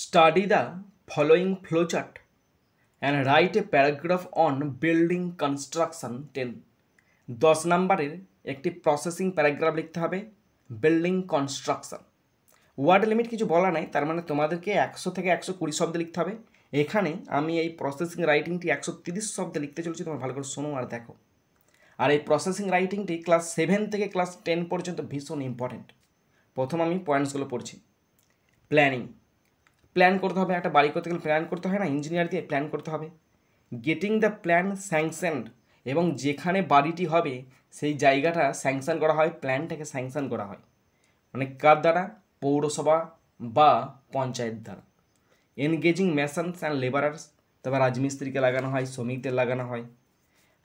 Study the following flowchart and write a paragraph on building construction 10. 10 নম্বরের একটি processing paragraph লিখতে হবে building construction. Word limit কিছু বলা নাই, তার মানে তোমাদেরকে 100 থেকে 120 শব্দে লিখতে হবে। এখানে আমি এই প্রসেসিং রাইটিংটি 130 শব্দে লিখতে চলেছি, তোমরা ভালো করে শোনো আর দেখো। আর এই প্রসেসিং রাইটিংটি ক্লাস 7 থেকে ক্লাস 10 পর্যন্ত ভীষণ ইম্পর্টেন্ট। প্রথম আমি পয়েন্টসগুলো পড়ছি। প্ল্যানিং, প্ল্যান করতে হবে। একটা বাড়ি করতে গেলে প্ল্যান করতে হয় না, ইঞ্জিনিয়ার দিয়ে প্ল্যান করতে হবে। গেটিং দ্য প্ল্যান স্যাংশনড, এবং যেখানে বাড়িটি হবে সেই জায়গাটা স্যাংশন করা হয়, প্ল্যানটাকে স্যাংশন করা হয়, মানে কার দ্বারা? পৌরসভা বা পঞ্চায়েত দ্বারা। এনগেজিং মেশনস অ্যান্ড লেবারার্স, তারপর রাজমিস্ত্রিকে লাগানো হয়, শ্রমিকদের লাগানো হয়।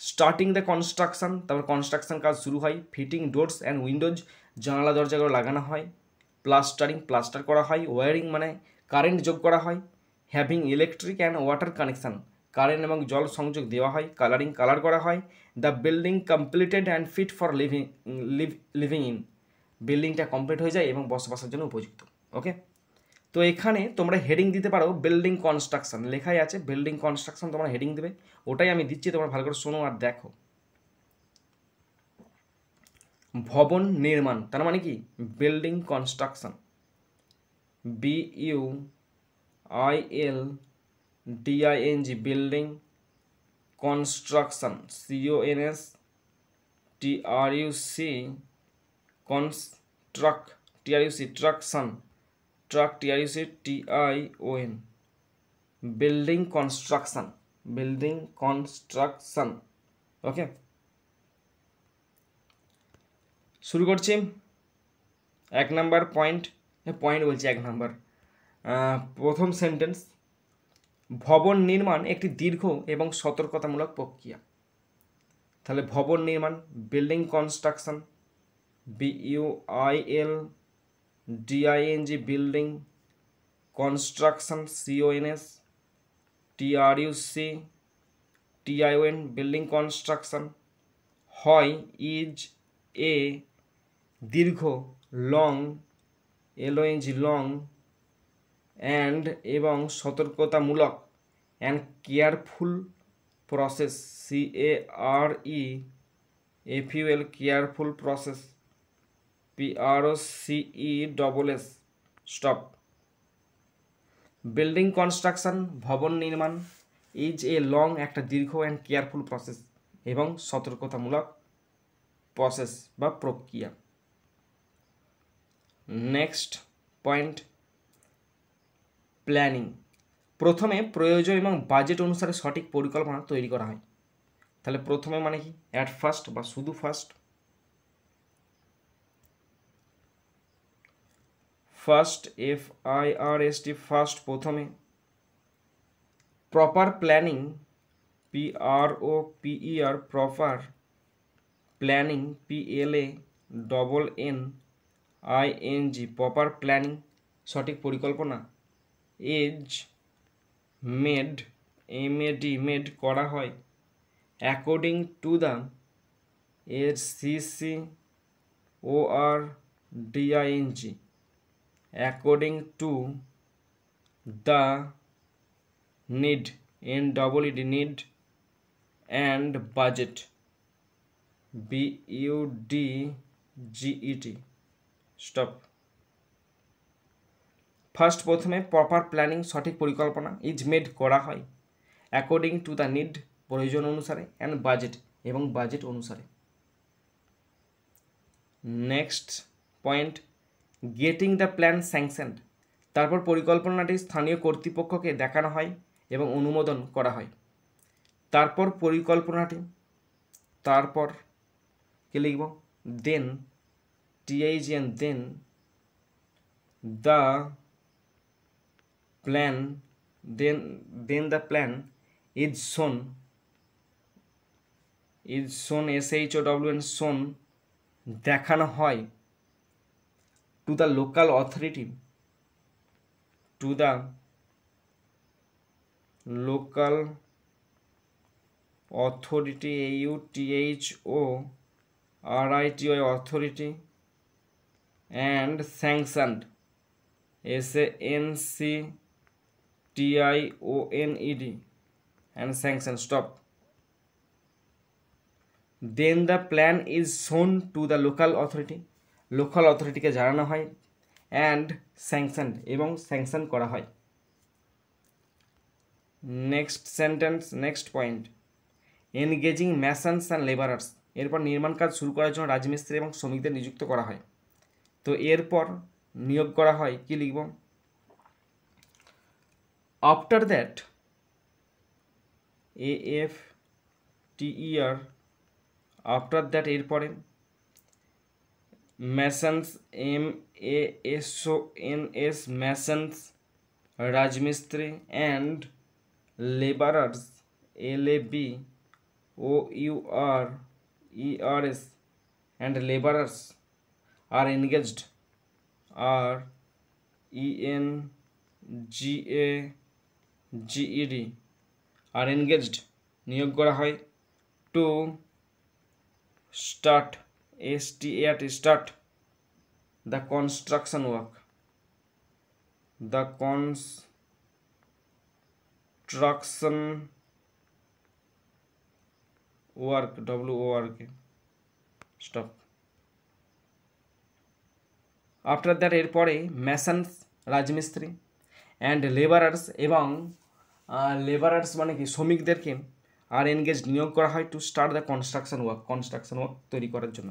স্টার্টিং দ্য কনস্ট্রাকশন, তারপর কনস্ট্রাকশন কাজ শুরু হয়। ফিটিং ডোরস অ্যান্ড উইন্ডোজ, জানালা দরজাগুলো লাগানো হয়। প্লাস্টারিং, প্লাস্টার করা হয়। ওয়ারিং মানে কারেন্ট যোগ করা হয়। Having electric and water connection, current এবং জল সংযোগ দেওয়া হয়। কালারিং, কালার করা হয়। The building completed and fit for living in, বিল্ডিংটা কমপ্লিট হয়ে যায় এবং বসবাসের জন্য উপযুক্ত। ওকে, তো এখানে তোমরা হেডিং দিতে পারো বিল্ডিং কনস্ট্রাকশন, লেখাই আছে বিল্ডিং কনস্ট্রাকশন, তোমরা হেডিং দেবে, ওটাই আমি দিচ্ছি, তোমরা ভালো করে শোনো আর দেখো। ভবন নির্মাণ, তার মানে কি? Building construction. BUILDING, building construction. TRUCTRUCTRUCTION, building construction, building construction. Okay, শুরু করছি। 1 নাম্বার পয়েন্ট বলছি 1 নাম্বার, প্রথম সেন্টেন্স। ভবন নির্মাণ একটি দীর্ঘ এবং সতর্কতামূলক প্রক্রিয়া। তাহলে ভবন নির্মাণ, building construction, BUILDING, building construction, CONSTRUCTION, building construction. হয় ইজ এ, দীর্ঘ, লং, LONG, লং, অ্যান্ড এবং সতর্কতামূলক, and careful process, CAREFUL, careful process, PROCESS, stop. Building construction, ভবন নির্মাণ, ইজ এ লং, একটা দীর্ঘ, অ্যান্ড কেয়ারফুল প্রসেস, এবং সতর্কতামূলক প্রসেস বা প্রক্রিয়া। Next point, planning. প্রথমে প্রয়োজন এবং বাজেট অনুসারে সঠিক পরিকল্পনা তৈরি করা হয়। তাহলে প্রথমে মানে কি? অ্যাট ফার্স্ট বা শুধু ফার্স্ট। ফার্স্ট, FIRST, ফার্স্ট, প্রথমে। Proper planning, PROPER, proper planning, PLANNING, proper planning, সঠিক পরিকল্পনা। এজ মেড, MAD, মেড, করা হয়। According to the, ACCORDING, according to the need, NEED, need, and budget, BUDGET, stop. First প্রথমে, proper planning সঠিক পরিকল্পনা, is made করা হয়, according to the need প্রয়োজন অনুসারে, অ্যান্ড বাজেট এবং বাজেট অনুসারে। Next point, getting the plan sanctioned, তারপর পরিকল্পনাটি স্থানীয় কর্তৃপক্ষকে দেখানো হয় এবং অনুমোদন করা হয়। তারপর পরিকল্পনাটি, তারপর কে লিখব? দেন, THEN, then the plan, then the plan is shown, SHOWN, shown, দেখানো হয়, to the local authority, to the local authority, AUTHORITY, authority, and sanctioned, SANCTIONED, TIONED and sanction. Stop. Then the plan is shown to the local authority. Local অথরিটিকে জানানো হয় and sanctioned এবং sanction করা হয়। Next sentence, next point, engaging masons and labourers. এরপর নির্মাণ কাজ শুরু করার জন্য রাজমিস্ত্রি এবং শ্রমিকদের নিযুক্ত করা হয়। তো এরপর নিয়োগ করা হয়, কি লিখব? After that, AFTER, after that এরপরে, ম্যাসন্স MASONS ম্যাসন্স, রাজমিস্ত্রি and labourers LABOURERS and laborers are engaged, ENGAGED are engaged, নিয়োগ করা হয়, to start, START the construction work, the construction work, WORK. Stop. After that এরপরে ম্যাসন্স রাজমিস্ত্রি অ্যান্ড লেবারার্স এবং labourers মানে কি শ্রমিকদেরকে আর এনগেজ নিয়োগ করা হয় to start the construction work তৈরি করার জন্য।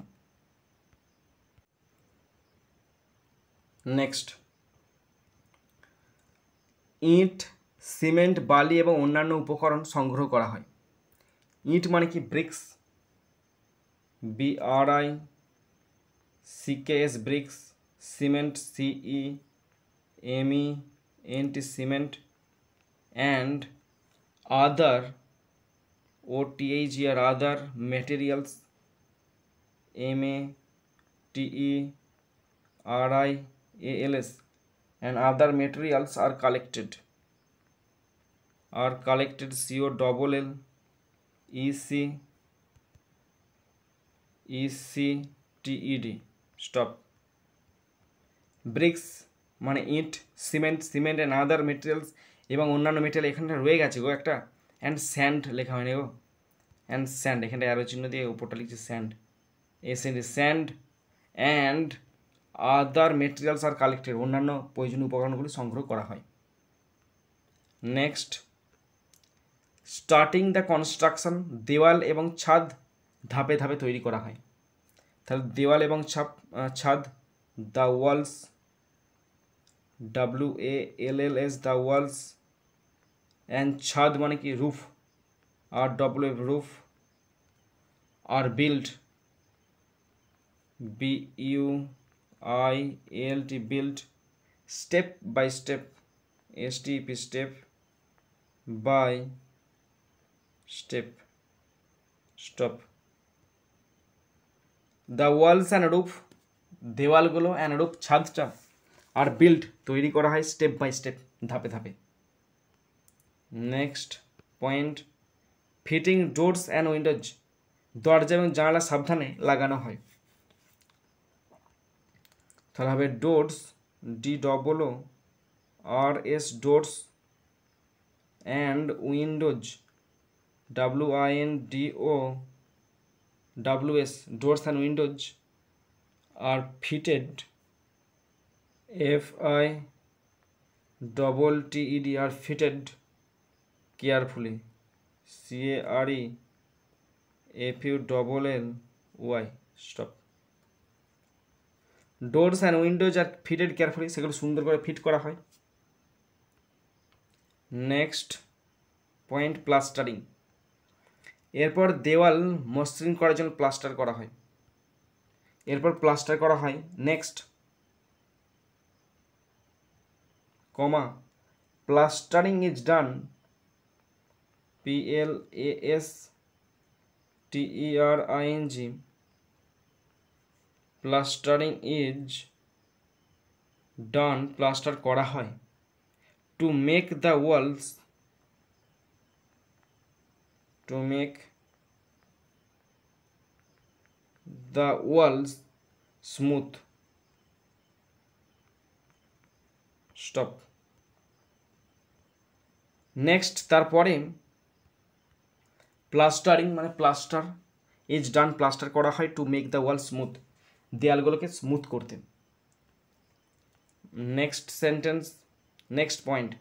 নেক্সট, ইট, সিমেন্ট, বালি এবং অন্যান্য উপকরণ সংগ্রহ করা হয়। ইট মানে কি bricks, BRICKS bricks, cement CEMENT cement, and other OTHER other materials MATERIALS and other materials are collected COLLECTED. Stop. Bricks মানে ইট, সিমেন্ট অ্যান্ড আদার মেটেরিয়ালস এবং অন্যান্য মেটেরিয়াল, এখানটা রয়ে গেছে গো একটা, অ্যান্ড স্যান্ড লেখা হয়নি গো, অ্যান্ড স্যান্ড, এখানটা অ্যারো চিহ্ন দিয়ে উপরটা লিখছে sand, sand and other materials are collected, অন্যান্য প্রয়োজনীয় উপকরণগুলি সংগ্রহ করা হয়। নেক্সট, স্টার্টিং দ্য কনস্ট্রাকশন, দেওয়াল এবং ছাদ ধাপে ধাপে তৈরি করা হয়। তাহলে দেওয়াল এবং ছাদ, the walls, WALLS the Waals, and ছাদ মানে কি roof, RWF roof, R build, BUILT built, step by step, STEP step by step. Stop. The walls and roof, দেওয়ালগুলো, অ্যান্ড রুফ ছাদটা, আর বিল্ড তৈরি করা হয় স্টেপ বাই স্টেপ, ধাপে ধাপে। Next point, fitting doors and Windows, দরজা এবং জানালা সাবধানে লাগানো হয়। তাহলে হবে doors, DOORS doors, and Windows, WINDOWS doors and windows are fitted, FITTED are fitted carefully, CAREFULLY. Stop. Doors and windows are fitted carefully, সেগুলো সুন্দর করে ফিট করা হয়। নেক্সট পয়েন্ট, প্লাস্টারিং, এরপর দেওয়াল মসৃণ করার জন্য প্লাস্টার করা হয়, next comma, plastering is done, PLASTERING, plastering is done, plaster করা হয়, to make the walls, smooth. Stop. Next তারপরে প্লাস্টারিং মানে প্লাস্টার ইজ ডান, প্লাস্টার করা হয় to make the wall smooth, দেয়ালগুলোকে স্মুথ করতে। Next sentence, next point,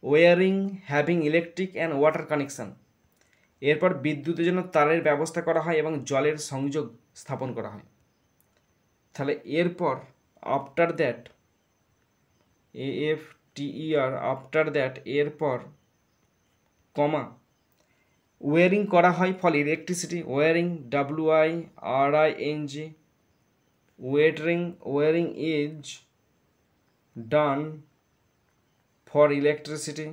wiring having electric and water connection, এরপর বিদ্যুতের জন্য তারের ব্যবস্থা করা হয় এবং জলের সংযোগ স্থাপন করা হয়। তাহলে এরপর after that, AFTER, after that, এরপর কমা, ওয়ারিং করা হয় for electricity, wiring WIRING, wiring is done for electricity,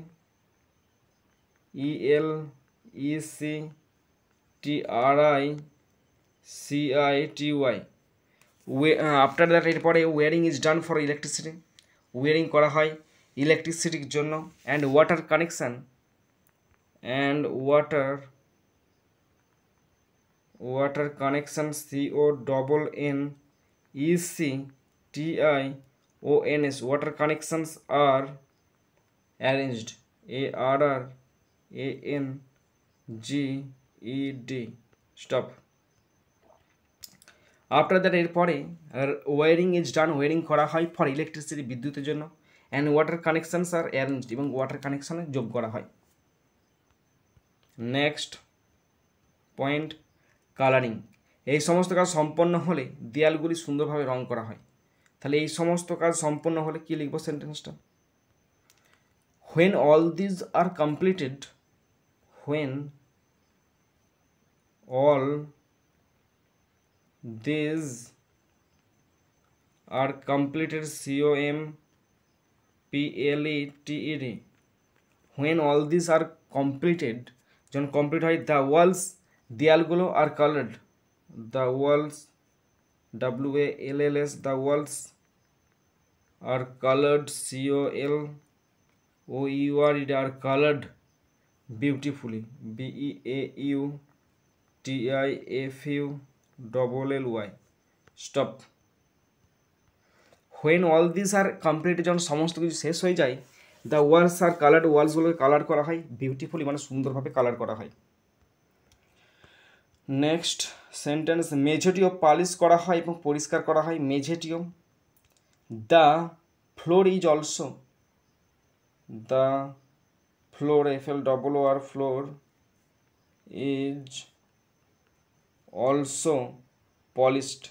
ELECTRICITY, after that, এরপরে wiring is done for electricity, wiring করা হয় ইলেকট্রিসিটির জন্য, and water connection, and water connection, CONNECTIONS, water connections are arranged, ARRANGED, stop. After that, এরপরে wiring is done, wiring করা হয় for electricity, বিদ্যুতের জন্য, and water connections are arranged, এবং ওয়াটার কানেকশানে যোগ করা হয়। নেক্সট পয়েন্ট, কালারিং, এই সমস্ত কাজ সম্পন্ন হলে দেয়ালগুলি সুন্দরভাবে রং করা হয়। তাহলে এই সমস্ত কাজ সম্পন্ন হলে কি লিখব সেন্টেন্সটা, when all these are completed, when all these are completed, COMPLETED, when all these are completed, যখন কমপ্লিট হয়, দ্য ওয়ালস, দেয়ালগুলো, are coloured, the walls, WALLS, the walls are coloured, COLOURED, are coloured beautifully, BEAUTIFULLY, stop. when all these are completed, যখন সমস্ত কিছু শেষ হয়ে যায়, the walls are coloured, ওয়ালসগুলোকে কালার করা হয়, বিউটিফুলি মানে সুন্দরভাবে কালার করা হয়। নেক্সট সেন্টেন্স, মেঝেটিও পালিশ করা হয় এবং পরিষ্কার করা হয়, মেঝেটিও। The floor is also, the floor, FLOOR, floor is also polished,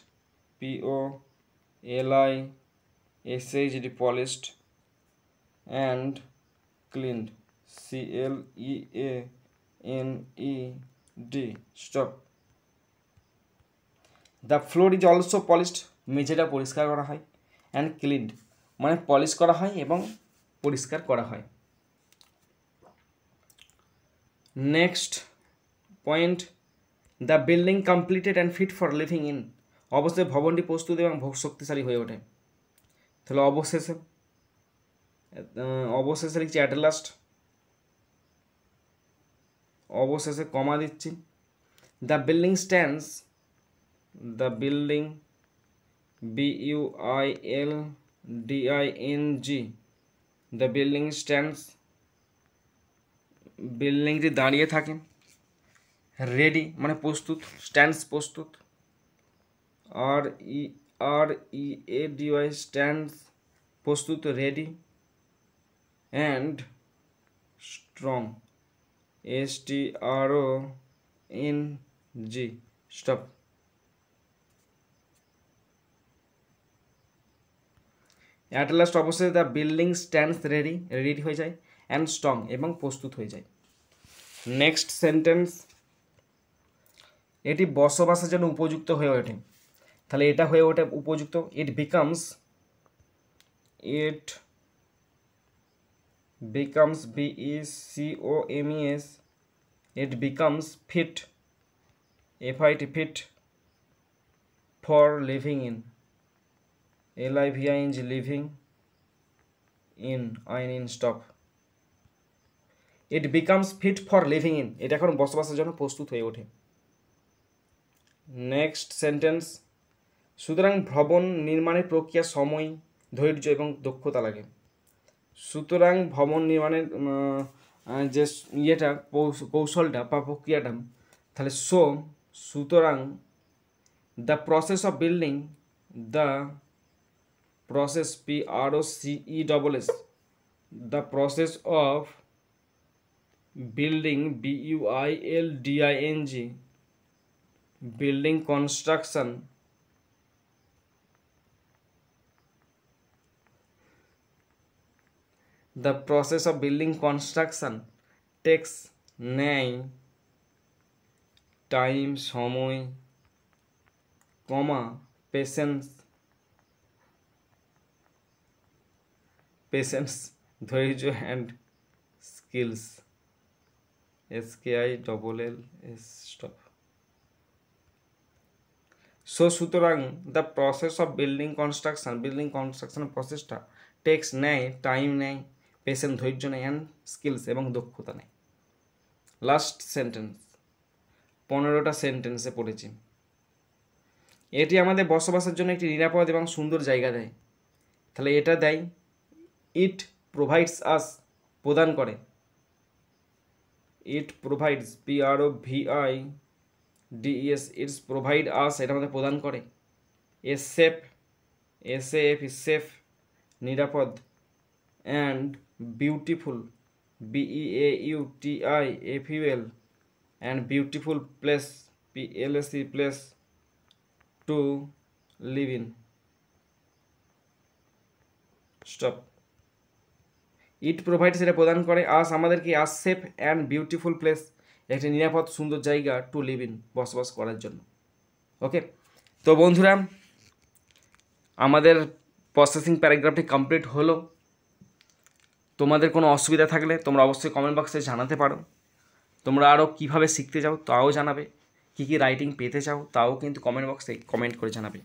POLISHED, polished, and cleaned, CLEANED, stop. The floor is also polished, মেঝেটা পরিষ্কার করা হয়, অ্যান্ড ক্লিনড মানে পলিশ করা হয় এবং পরিষ্কার করা হয়। Next point, the building completed and fit for living in, অবশ্যই ভবনটি প্রস্তুত এবং শক্তিশালী হয়ে ওঠে। তাহলে অবশেষে লিখছি অ্যাট লাস্ট, অবশেষে কমা দিচ্ছি, the building stands, the building, BUILDING, the building stands, বিল্ডিংটি দাঁড়িয়ে থাকে, রেডি মানে প্রস্তুত, স্ট্যান্ডস প্রস্তুত, READY, স্ট্যান্ডস প্রস্তুত, ready, and strong, STRONG, stop. At last, অবশ্যই the building stands ready, ready হয়ে যায়, অ্যান্ড স্ট্রং এবং প্রস্তুত হয়ে যায়। নেক্সট সেন্টেন্স, এটি বসবাসের জন্য উপযুক্ত হয়ে ওঠে। তাহলে এটা হয়ে ওঠে উপযুক্ত, it becomes, BECOMES, it becomes fit, FIT, fit for living in, LIVING, living in, stop. it becomes fit for living in, এটা এখন বসবাসের জন্য প্রস্তুত হয়ে ওঠে। নেক্সট সেন্টেন্স, সুতরাং ভবন নির্মাণের প্রক্রিয়া সময়, ধৈর্য এবং দক্ষতা লাগে। সুতরাং ভবন নির্মাণের যে ইয়েটা কৌশলটা বা প্রক্রিয়াটা, তাহলে সুতরাং the process of building, the process PROCESS, the process of building BUILDING, building construction, the process of building construction takes নেয় টাইম সময়, কমা পেশেন্স ধৈর্য অ্যান্ড স্কিলস, SKILLS স্টপ। সুতরাং the process of building construction প্রসেসটা text নেয়, time নেয়, patient ধৈর্য নেয়, and skills এবং দক্ষতা নেয়। লাস্ট সেন্টেন্স, 15টা সেন্টেন্সে পড়েছি। এটি আমাদের বসবাসের জন্য একটি নিরাপদ এবং সুন্দর জায়গা দেয়। তাহলে এটা দেয়, ইট প্রোভাইডস আস, প্রদান করে, ইট প্রোভাইডস PROVIDES, ইটস প্রোভাইড আস, এটা আমাদের প্রদান করে। SAF সেফ, নিরাপদ, and beautiful BEAUTIFUL, and beautiful place PLACE, place to live in. Stop. It provide সেটা প্রদান করে, আস আমাদেরকে, আস সেফ অ্যান্ড বিউটিফুল প্লেস, একটি নিরাপদ সুন্দর জায়গা, টু লিভ ইন বসবাস করার জন্য। ওকে, তো বন্ধুরা আমাদের প্রসেসিং প্যারাগ্রাফটি কমপ্লিট হলো। তোমাদের কোনো অসুবিধা থাকলে তোমরা অবশ্যই কমেন্ট বক্সে জানাতে পারো। তোমরা আরও কীভাবে শিখতে চাও তাও জানাবে, কী কী রাইটিং পেতে চাও তাও কিন্তু কমেন্ট বক্সে কমেন্ট করে জানাবে।